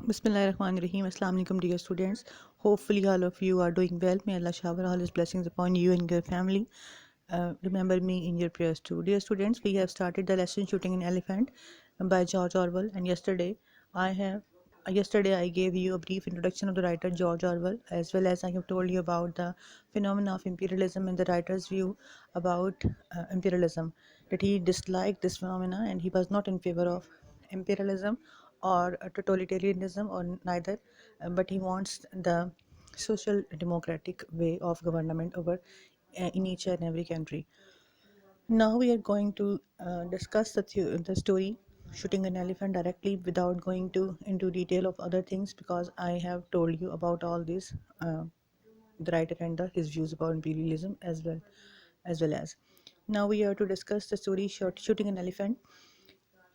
Bismillahirrahmanirrahim. Assalamu alaikum, dear students. Hopefully, all of you are doing well. May Allah shower all His blessings upon you and your family. Remember me in your prayers too. Dear students, we have started the lesson Shooting an Elephant by George Orwell, and yesterday I gave you a brief introduction of the writer George Orwell, as well as I have told you about the phenomena of imperialism and the writer's view about imperialism, that he disliked this phenomena and he was not in favor of imperialism or totalitarianism or neither, but he wants the social democratic way of government over in each and every country. Now we are going to discuss the story Shooting an Elephant directly without going into detail of other things, because I have told you about all this, the writer and his views about imperialism as well as. Now we are to discuss the story Shooting an Elephant.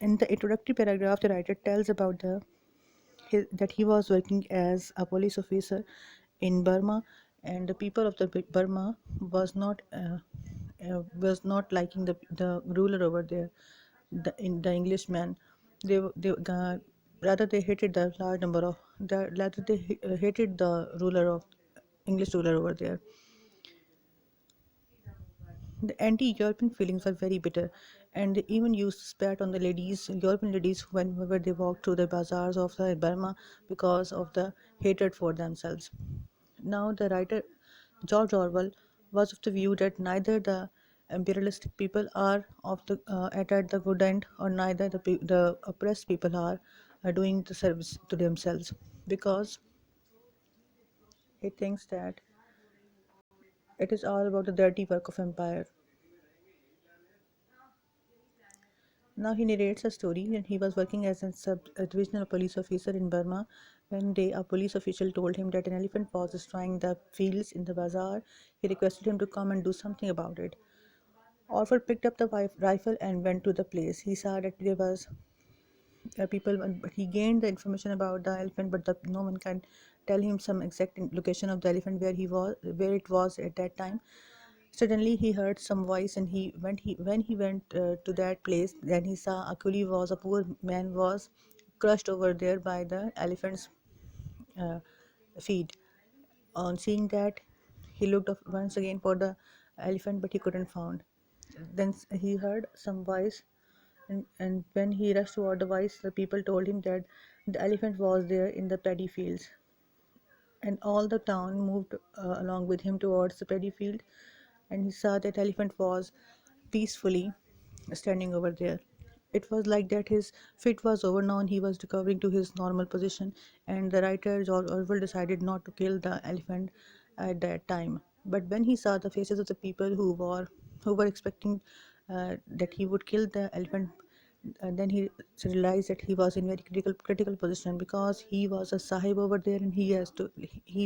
In the introductory paragraph, the writer tells about that he was working as a police officer in Burma, and the people of the Burma was not liking the ruler over there, the Englishman. Rather they hated the large number of the rather they hated the ruler of English ruler over there. The anti-European feelings were very bitter, and they even used to spat on the European ladies, whenever they walked through the bazaars of the Burma, because of the hatred for themselves. Now, the writer George Orwell was of the view that neither the imperialistic people are at the good end, or neither the oppressed people are doing the service to themselves, because he thinks that it is all about the dirty work of empire. Now he narrates a story when he was working as a divisional police officer in Burma. One day, a police official told him that an elephant was destroying the fields in the bazaar. He requested him to come and do something about it. Orford picked up the rifle and went to the place. He saw that there was people, but he gained the information about the elephant, but no one can tell him some exact location of the elephant where it was at that time. Suddenly he heard some voice, and when he went to that place, then he saw a poor man was crushed over there by the elephant's uh, feet. On seeing that, he looked up once again for the elephant, but he couldn't found. Then he heard some voice, and when he rushed toward the voice, the people told him that the elephant was there in the paddy fields, and all the town moved along with him towards the paddy field, and he saw that elephant was peacefully standing over there. It was like that his fit was over now and he was recovering to his normal position, and the writer George Orwell decided not to kill the elephant at that time. But when he saw the faces of the people who were expecting that he would kill the elephant, then he realized that he was in very critical position, because he was a sahib over there, and he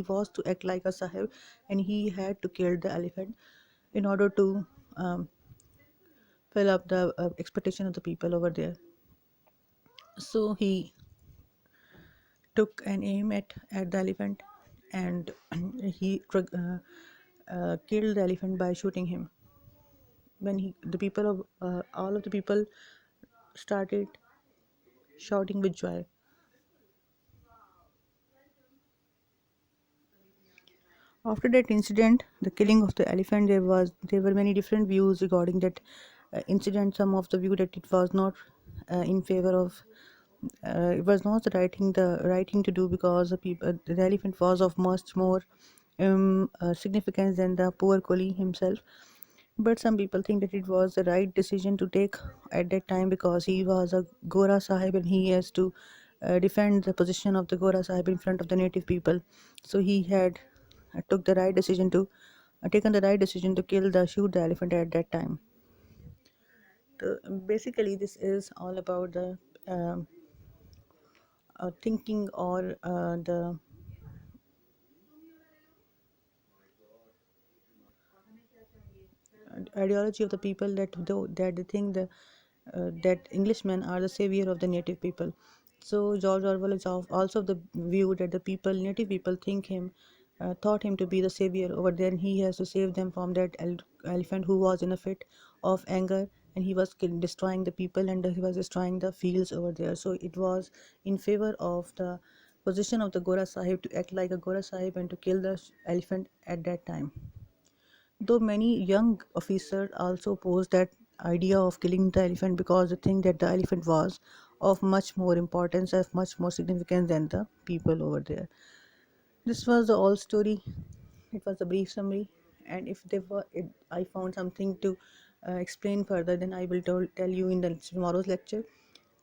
was to act like a sahib, and he had to kill the elephant in order to um, fill up the expectation of the people over there. So he took an aim at the elephant, and killed the elephant by shooting him. When the people of all of the people started shouting with joy. After that incident, the killing of the elephant, there were many different views regarding that incident. Some of the view that it was not in favor of it was not the right thing to do, because the elephant was of much more significance than the poor Koli himself. But some people think that it was the right decision to take at that time, because he was a Gora Sahib and he has to defend the position of the Gora Sahib in front of the native people. So he had taken the right decision to shoot the elephant at that time. So basically, this is all about the um, thinking, or the ideology of the people, that they think that Englishmen are the savior of the native people. So George Orwell is also of the view that native people thought him to be the savior over there, and he has to save them from that elephant who was in a fit of anger, and he was destroying the people, and he was destroying the fields over there. So it was in favor of the position of the Gora Sahib to act like a Gora Sahib and to kill the elephant at that time. Though many young officers also opposed that idea of killing the elephant because they think that the elephant was of much more importance, of much more significance than the people over there. This was the whole story. It was a brief summary, and if I found something to explain further, then I will tell you in the tomorrow's lecture.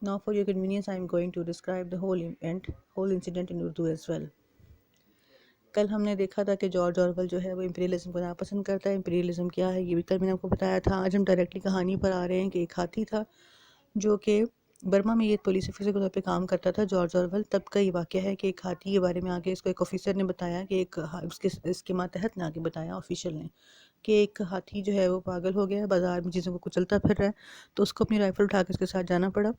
Now, for your convenience, I am going to describe the whole incident in Urdu as well. کل ہم نے دیکھا تھا کہ George Orwell جو ہے وہ imperialism کو ناپسند کرتا ہے. امپیریلزم کیا ہے یہ بھی کل میں نے آپ کو بتایا تھا. آج ہم ڈائریکٹلی کہانی پر آ رہے ہیں کہ ایک ہاتھی تھا جو کہ برما میں یہ پولیس آفیسر کے طور پہ کام کرتا تھا. جارج آرویل تب کا یہ واقعہ ہے کہ ایک ہاتھی کے بارے میں آگے اس کو ایک آفیسر نے بتایا کہ اس کے ماتحت نے آگے بتایا آفیشل نے کہ ایک ہاتھی جو ہے وہ پاگل ہو گیا ہے, بازار میں چیزوں کو کچلتا پھر رہا ہے, تو اس کو اپنی رائفل اٹھا کے اس کے ساتھ جانا پڑا.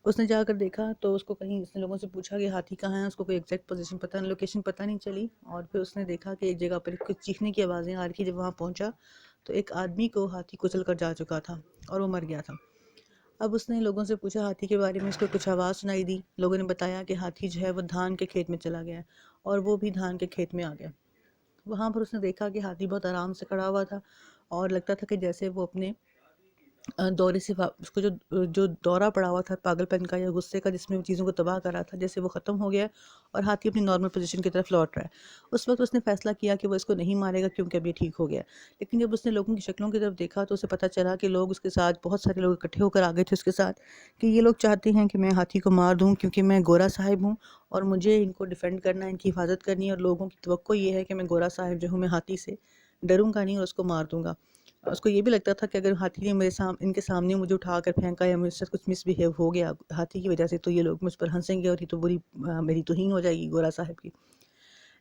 اس نے جا کر دیکھا تو اس کو کہیں اس نے لوگوں سے پوچھا کہ ہاتھی کہاں ہے, اس کو کوئی ایگزیکٹ پوزیشن پتہ نہیں, لوکیشن پتہ نہیں چلی. اور پھر اس نے دیکھا کہ ایک جگہ پر کچھ چیخنے کی آوازیں آ رہی تھی. جب وہاں پہنچا تو ایک آدمی کو ہاتھی کچل کر جا چکا تھا اور وہ مر گیا تھا. اب اس نے لوگوں سے پوچھا ہاتھی کے بارے میں, اس کو کچھ آواز سنائی دی. لوگوں نے بتایا کہ ہاتھی جو ہے وہ دھان کے کھیت میں چلا گیا ہے, اور وہ بھی دھان کے کھیت میں آ گیا. وہاں پر اس نے دیکھا کہ ہاتھی بہت آرام سے کھڑا ہوا تھا اور لگتا تھا کہ جیسے وہ اپنے دورے سے اس کو جو دورہ پڑا ہوا تھا پاگل پن کا یا غصے کا جس میں وہ چیزوں کو تباہ کر رہا تھا, جیسے وہ ختم ہو گیا اور ہاتھی اپنی نارمل پوزیشن کی طرف لوٹ رہا ہے. اس وقت اس نے فیصلہ کیا کہ وہ اس کو نہیں مارے گا کیونکہ اب یہ ٹھیک ہو گیا. لیکن جب اس نے لوگوں کی شکلوں کی طرف دیکھا تو اسے پتہ چلا کہ لوگ اس کے ساتھ, بہت سارے لوگ اکٹھے ہو کر آ گئے تھے اس کے ساتھ, کہ یہ لوگ چاہتے ہیں کہ میں ہاتھی کو مار دوں کیونکہ میں گورا صاحب ہوں اور مجھے ان کو ڈیفینڈ کرنا ہے, ان کی حفاظت کرنی ہے, اور لوگوں کی توقع یہ ہے کہ میں گورا صاحب جو ہوں میں ہاتھی سے ڈروں گا نہیں اور اس کو مار دوں گا. اس کو یہ بھی لگتا تھا کہ اگر ہاتھی نے ان کے سامنے مجھے اٹھا کر پھینکا یا مجھ سے کچھ مس بیہیو ہو گیا ہاتھی کی وجہ سے, تو یہ لوگ مجھ پر ہنسیں گے اور یہ تو میری توہین ہو جائے گی گورا صاحب کی.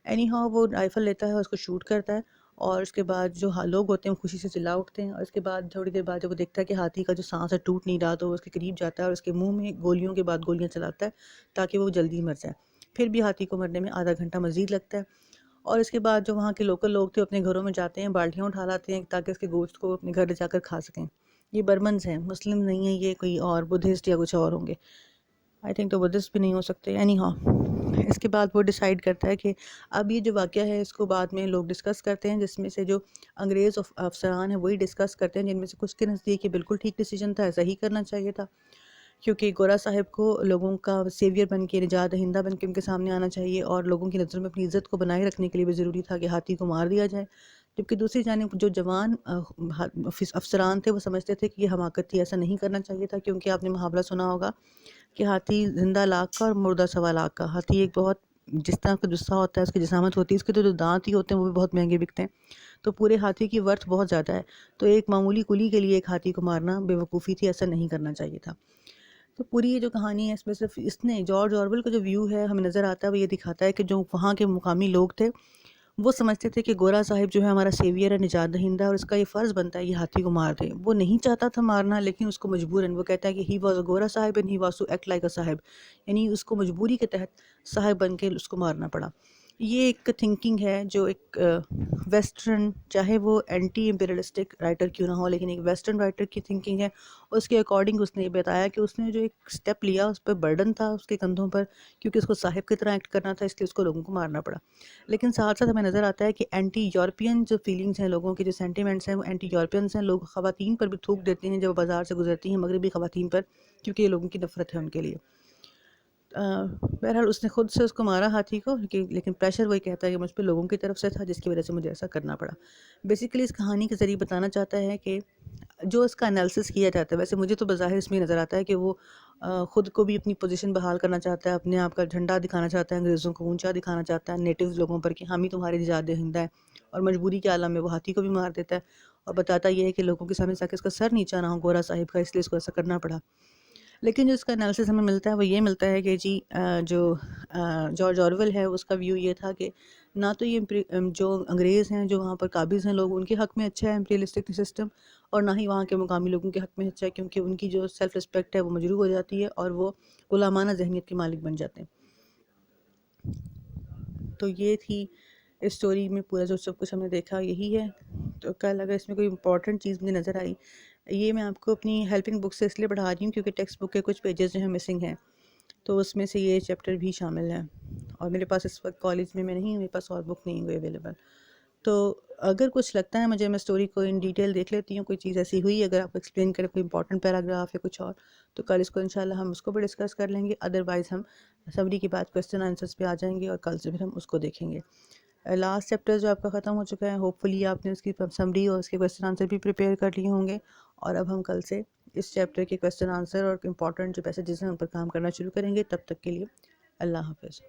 اینی ہاؤ وہ رائفل لیتا ہے اور اس کو شوٹ کرتا ہے, اور اس کے بعد جو لوگ ہوتے ہیں وہ خوشی سے چلا اٹھتے ہیں. اور اس کے بعد تھوڑی دیر بعد جب وہ دیکھتا ہے کہ ہاتھی کا جو سانس ہے ٹوٹ نہیں رہا, تو وہ اس کے قریب جاتا ہے اور اس کے منہ میں گولیوں کے بعد گولیاں چلاتا ہے تاکہ وہ جلدی مر جائے. پھر بھی ہاتھی کو مرنے میں آدھا گھنٹہ مزید لگتا ہے. اور اس کے بعد جو وہاں کے لوکل لوگ تھے اپنے گھروں میں جاتے ہیں, بالٹیاں اٹھا لاتے ہیں تاکہ اس کے گوشت کو اپنے گھر لے جا کر کھا سکیں. یہ برمنز ہیں, مسلم نہیں ہیں یہ, کوئی اور بدھسٹ یا کچھ اور ہوں گے. آئی تھنک تو بدھسٹ بھی نہیں ہو سکتے. اینی ہاؤ اس کے بعد وہ ڈیسائیڈ کرتا ہے کہ اب یہ جو واقعہ ہے اس کو بعد میں لوگ ڈسکس کرتے ہیں, جس میں سے جو انگریز افسران ہیں وہی ڈسکس کرتے ہیں, جن میں سے کچھ کے نزدیک یہ بالکل ٹھیک ڈیسیجن تھا, ایسا ہی کرنا چاہیے تھا, کیونکہ گورا صاحب کو لوگوں کا سیویئر بن کے, نجات دہندہ بن کے ان کے سامنے آنا چاہیے, اور لوگوں کی نظر میں اپنی عزت کو بنائے رکھنے کے لیے بھی ضروری تھا کہ ہاتھی کو مار دیا جائے. جبکہ دوسری جانب جو جوان افسران تھے وہ سمجھتے تھے کہ یہ حماقت تھی, ایسا نہیں کرنا چاہیے تھا, کیونکہ آپ نے محاورہ سنا ہوگا کہ ہاتھی زندہ لاکھ کا اور مردہ سوا لاکھ کا. ہاتھی ایک بہت, جس طرح کا جسہ ہوتا ہے, اس کی جسامت ہوتی ہے, اس کے تو جو دانت ہی ہوتے ہیں وہ بھی بہت مہنگے بکتے ہیں, تو پورے ہاتھی کی ورتھ بہت زیادہ ہے. تو ایک معمولی کلی کے لیے ایک ہاتھی کو مارنا بے وقوفی تھی, ایسا نہیں کرنا چاہیے تھا. تو پوری یہ جو کہانی ہے اس میں صرف اس نے جارج آرویل کا جو ویو ہے ہمیں نظر آتا ہے وہ یہ دکھاتا ہے کہ جو وہاں کے مقامی لوگ تھے وہ سمجھتے تھے کہ گورا صاحب جو ہے ہمارا سیویئر ہے, نجات دہندہ, اور اس کا یہ فرض بنتا ہے یہ ہاتھی کو مار دے. وہ نہیں چاہتا تھا مارنا, لیکن اس کو مجبوراً, وہ کہتا ہے کہ he was a gora sahib and he was to act like a sahib, یعنی اس کو مجبوری کے تحت صاحب بن کے اس کو مارنا پڑا. یہ ایک تھنکنگ ہے جو ایک ویسٹرن, چاہے وہ اینٹی امپیریلسٹک رائٹر کیوں نہ ہو, لیکن ایک ویسٹرن رائٹر کی تھنکنگ ہے. اس کے اکارڈنگ اس نے یہ بتایا کہ اس نے جو ایک سٹیپ لیا اس پہ برڈن تھا اس کے کندھوں پر, کیونکہ اس کو صاحب کی طرح ایکٹ کرنا تھا, اس لیے اس کو لوگوں کو مارنا پڑا. لیکن ساتھ ساتھ ہمیں نظر آتا ہے کہ اینٹی یورپین جو فیلنگز ہیں, لوگوں کے جو سینٹیمنٹس ہیں وہ اینٹی یورپینس ہیں. لوگ خواتین پر بھی تھوک دیتے ہیں جب وہ بازار سے گزرتی ہیں, مغربی خواتین پر, کیونکہ یہ لوگوں کی نفرت ہے ان کے لیے. بہرحال اس نے خود سے اس کو مارا ہاتھی کو, لیکن پریشر وہی کہتا ہے کہ مجھ پہ لوگوں کی طرف سے تھا, جس کی وجہ سے مجھے ایسا کرنا پڑا. بیسیکلی اس کہانی کے ذریعے بتانا چاہتا ہے کہ جو اس کا انالیسس کیا جاتا ہے, ویسے مجھے تو بظاہر اس میں نظر آتا ہے کہ وہ خود کو بھی اپنی پوزیشن بحال کرنا چاہتا ہے, اپنے آپ کا جھنڈا دکھانا چاہتا ہے, انگریزوں کو اونچا دکھانا چاہتا ہے نیٹیوز لوگوں پر کہ ہم ہی تمہارے نجات دہندہ ہیں, اور مجبوری کے عالم میں وہ ہاتھی کو بھی مار دیتا ہے, اور بتاتا یہ ہے کہ لوگوں کے سامنے تاکہ اس کا سر نیچا نہ ہو گورا صاحب کا, اس لیے اس کو ایسا کرنا پڑا. لیکن جو اس کا انالیسس ہمیں ملتا ہے وہ یہ ملتا ہے کہ جی جو جارج آرویل ہے اس کا ویو یہ تھا کہ نہ تو یہ جو انگریز ہیں جو وہاں پر قابض ہیں لوگ, ان کے حق میں اچھا ہے امپیریلسٹک سسٹم, اور نہ ہی وہاں کے مقامی لوگوں کے حق میں اچھا ہے, کیونکہ ان کی جو سیلف رسپیکٹ ہے وہ مجروح ہو جاتی ہے اور وہ غلامانہ ذہنیت کے مالک بن جاتے ہیں. تو یہ تھی اس سٹوری میں پورا جو سب کچھ ہم نے دیکھا یہی ہے. تو کل اگر اس میں کوئی امپورٹنٹ چیز مجھے نظر آئی, یہ میں آپ کو اپنی ہیلپنگ بک سے اس لیے پڑھا رہی ہوں کیونکہ ٹیکسٹ بک کے کچھ پیجز جو ہیں مسنگ ہیں, تو اس میں سے یہ چیپٹر بھی شامل ہے. اور میرے پاس اس وقت کالج میں نہیں ہوں، میرے پاس اور بک نہیں ہوئی اویلیبل. تو اگر کچھ لگتا ہے مجھے، میں اسٹوری کو ان ڈیٹیل دیکھ لیتی ہوں، کوئی چیز ایسی ہوئی اگر آپ ایکسپلین کریں کوئی امپورٹنٹ پیراگراف یا کچھ اور، تو کل اس کو انشاءاللہ ہم اس کو بھی ڈسکس کر لیں گے. ادروائز ہم سمری کے بعد کویسچن آنسرس پہ آ جائیں گے اور کل سے پھر ہم اس کو دیکھیں گے. لاسٹ چیپٹر جو آپ کا ختم ہو چکا ہے، ہوپ فلی آپ نے اس کی سمری اور اس کے کویسچن آنسر بھی پریپیئر کر لیے ہوں گے، اور اب ہم کل سے اس چیپٹر کے کویسچن آنسر اور امپورٹنٹ جو پیسیجز ہیں ان پر کام کرنا شروع کریں گے. تب تک کے لیے اللہ حافظ.